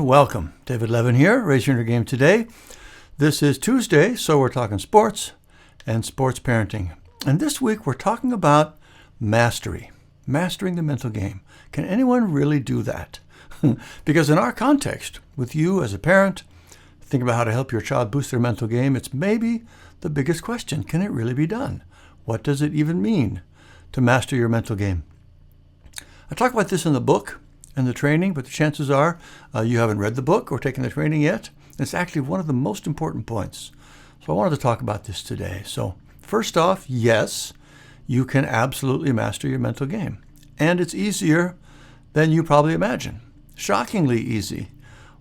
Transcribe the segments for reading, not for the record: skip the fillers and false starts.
welcome. David Levin here, Raise Your Inner Game today. This is Tuesday, so we're talking sports and sports parenting. And this week we're talking about mastery, mastering the mental game. Can anyone really do that? Because in our context, with you as a parent, think about how to help your child boost their mental game, it's maybe the biggest question. Can it really be done? What does it even mean to master your mental game? I talk about this in the book and the training, but the chances are you haven't read the book or taken the training yet. It's actually one of the most important points. So I wanted to talk about this today. So first off, yes, you can absolutely master your mental game. And it's easier than you probably imagine. Shockingly easy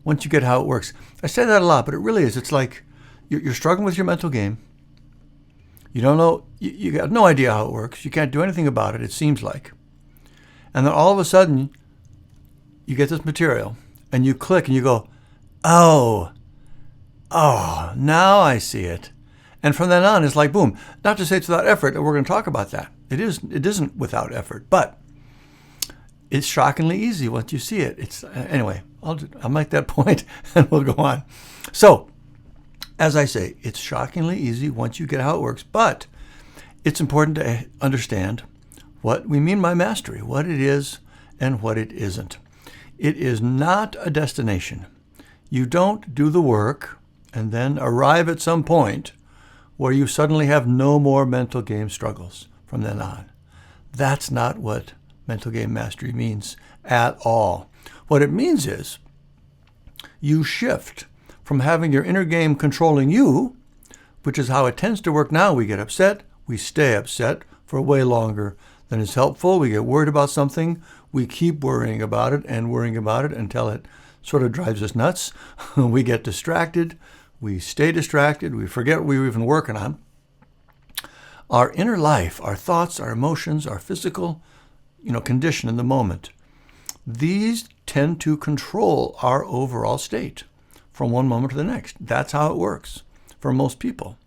once you get how it works. I say that a lot, but it really is. It's like you're struggling with your mental game. You don't know, you got no idea how it works. You can't do anything about it, it seems like. And then all of a sudden, you get this material and you click and you go, oh, now I see it. And from then on, it's like, boom. Not to say it's without effort, and we're going to talk about that. It isn't without effort, but it's shockingly easy once you see it. Anyway, I'll make that point and we'll go on. So, as I say, it's shockingly easy once you get how it works, but it's important to understand what we mean by mastery, what it is and what it isn't. It is not a destination. You don't do the work and then arrive at some point where you suddenly have no more mental game struggles from then on. That's not what mental game mastery means at all. What it means is you shift from having your inner game controlling you, which is how it tends to work now. We get upset, we stay upset for way longer than is helpful. We get worried about something, we keep worrying about it until it sort of drives us nuts. We get distracted, we stay distracted, we forget what we were even working on. Our inner life, our thoughts, our emotions, our physical, condition in the moment, these tend to control our overall state from one moment to the next. That's how it works for most people.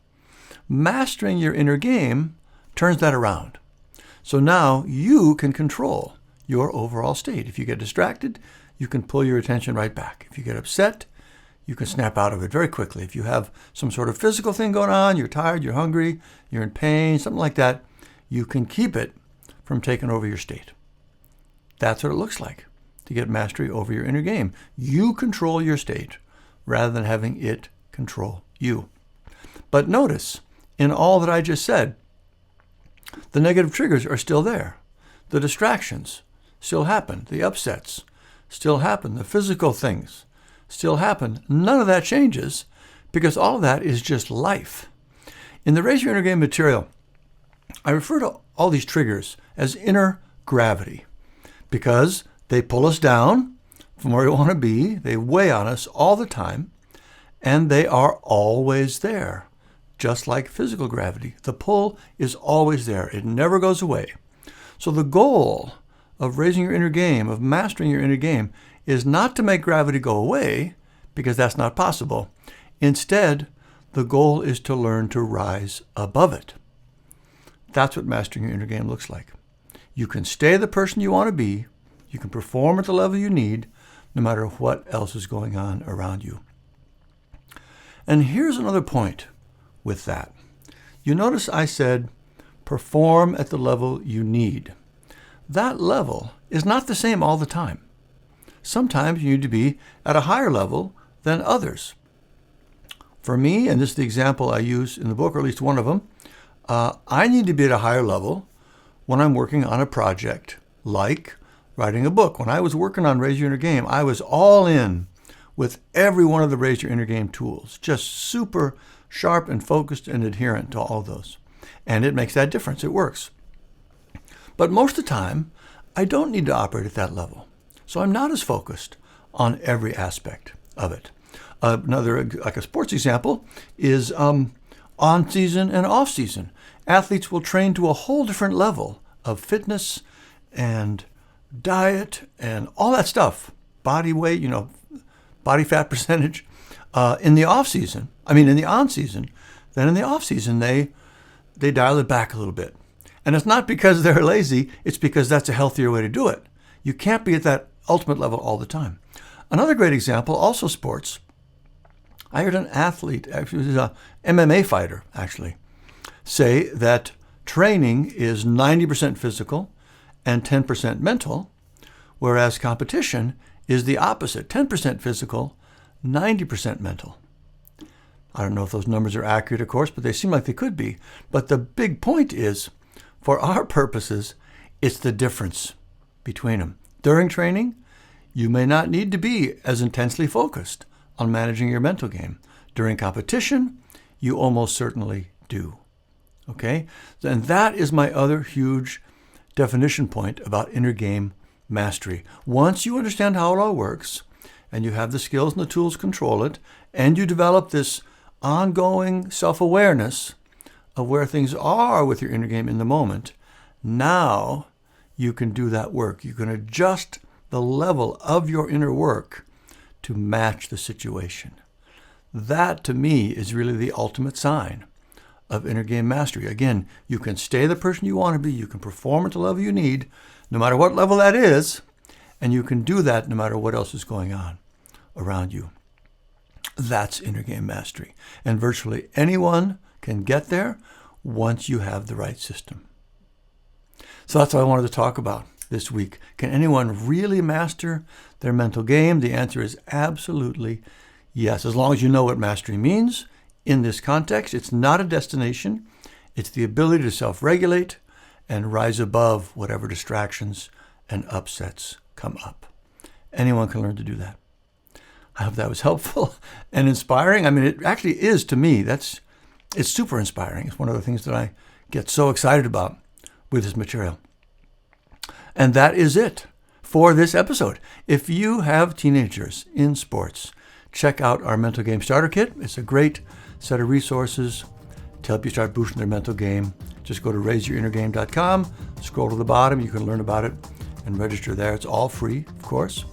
Mastering your inner game turns that around. So now you can control your overall state. If you get distracted, you can pull your attention right back. If you get upset, you can snap out of it very quickly. If you have some sort of physical thing going on, you're tired, you're hungry, you're in pain, something like that, you can keep it from taking over your state. That's what it looks like to get mastery over your inner game. You control your state rather than having it control you. But notice, in all that I just said, the negative triggers are still there. The distractions still happen. The upsets still happen. The physical things still happen. None of that changes because all of that is just life. In the Raise Your Inner Game material, I refer to all these triggers as inner gravity because they pull us down from where we want to be. They weigh on us all the time, and they are always there. Just like physical gravity, the pull is always there. It never goes away. So the goal of raising your inner game, of mastering your inner game, is not to make gravity go away, because that's not possible. Instead, the goal is to learn to rise above it. That's what mastering your inner game looks like. You can stay the person you want to be. You can perform at the level you need, no matter what else is going on around you. And here's another point with that. You notice I said, perform at the level you need. That level is not the same all the time. Sometimes you need to be at a higher level than others. For me, and this is the example I use in the book, or at least one of them, I need to be at a higher level when I'm working on a project like writing a book. When I was working on Raise Your Inner Game, I was all in with every one of the Raise Your Inner Game tools, just super sharp and focused and adherent to all those. And it makes that difference. It works. But most of the time, I don't need to operate at that level. So I'm not as focused on every aspect of it. Another, like a sports example, is on-season and off-season. Athletes will train to a whole different level of fitness and diet and all that stuff, body weight, body fat percentage, in the on-season. Then in the off-season, they dial it back a little bit. And it's not because they're lazy, it's because that's a healthier way to do it. You can't be at that ultimate level all the time. Another great example, also sports. I heard an athlete, actually, he was a MMA fighter, actually, say that training is 90% physical and 10% mental, whereas competition is the opposite, 10% physical, 90% mental. I don't know if those numbers are accurate, of course, but they seem like they could be. But the big point is, for our purposes, it's the difference between them. During training, you may not need to be as intensely focused on managing your mental game. During competition, you almost certainly do. Okay? And that is my other huge definition point about inner game mastery. Once you understand how it all works, and you have the skills and the tools to control it, and you develop this ongoing self-awareness of where things are with your inner game in the moment, now you can do that work. You can adjust the level of your inner work to match the situation. That, to me, is really the ultimate sign of inner game mastery. Again, you can stay the person you want to be. You can perform at the level you need, no matter what level that is, and you can do that no matter what else is going on around you. That's inner game mastery. And virtually anyone can get there once you have the right system. So that's what I wanted to talk about this week. Can anyone really master their mental game? The answer is absolutely yes, as long as you know what mastery means. In this context, it's not a destination. It's the ability to self-regulate and rise above whatever distractions and upsets come up. Anyone can learn to do that. I hope that was helpful and inspiring. I mean, it actually is to me. It's super inspiring. It's one of the things that I get so excited about with this material. And that is it for this episode. If you have teenagers in sports, check out our Mental Game Starter Kit. It's a great set of resources to help you start boosting their mental game. Just go to raiseyourinnergame.com, scroll to the bottom. You can learn about it and register there. It's all free, of course.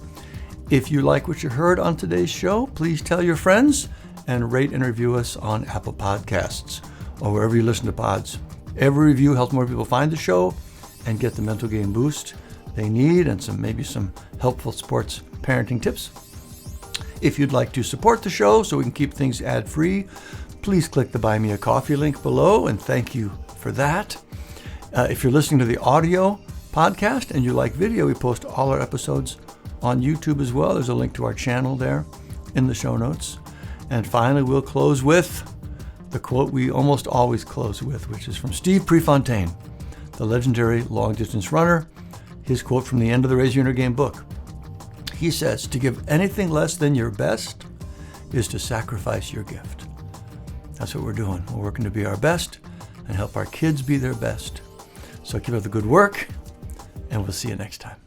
If you like what you heard on today's show, please tell your friends and rate and review us on Apple Podcasts or wherever you listen to pods. Every review helps more people find the show and get the mental game boost they need and maybe some helpful sports parenting tips. If you'd like to support the show so we can keep things ad-free, please click the Buy Me a Coffee link below, and thank you for that. If you're listening to the audio podcast and you like video, we post all our episodes on YouTube as well. There's a link to our channel there in the show notes. And finally, we'll close with the quote we almost always close with, which is from Steve Prefontaine, the legendary long-distance runner. His quote from the end of the Raise Your Inner Game book. He says, "To give anything less than your best is to sacrifice your gift." That's what we're doing. We're working to be our best and help our kids be their best. So keep up the good work, and we'll see you next time.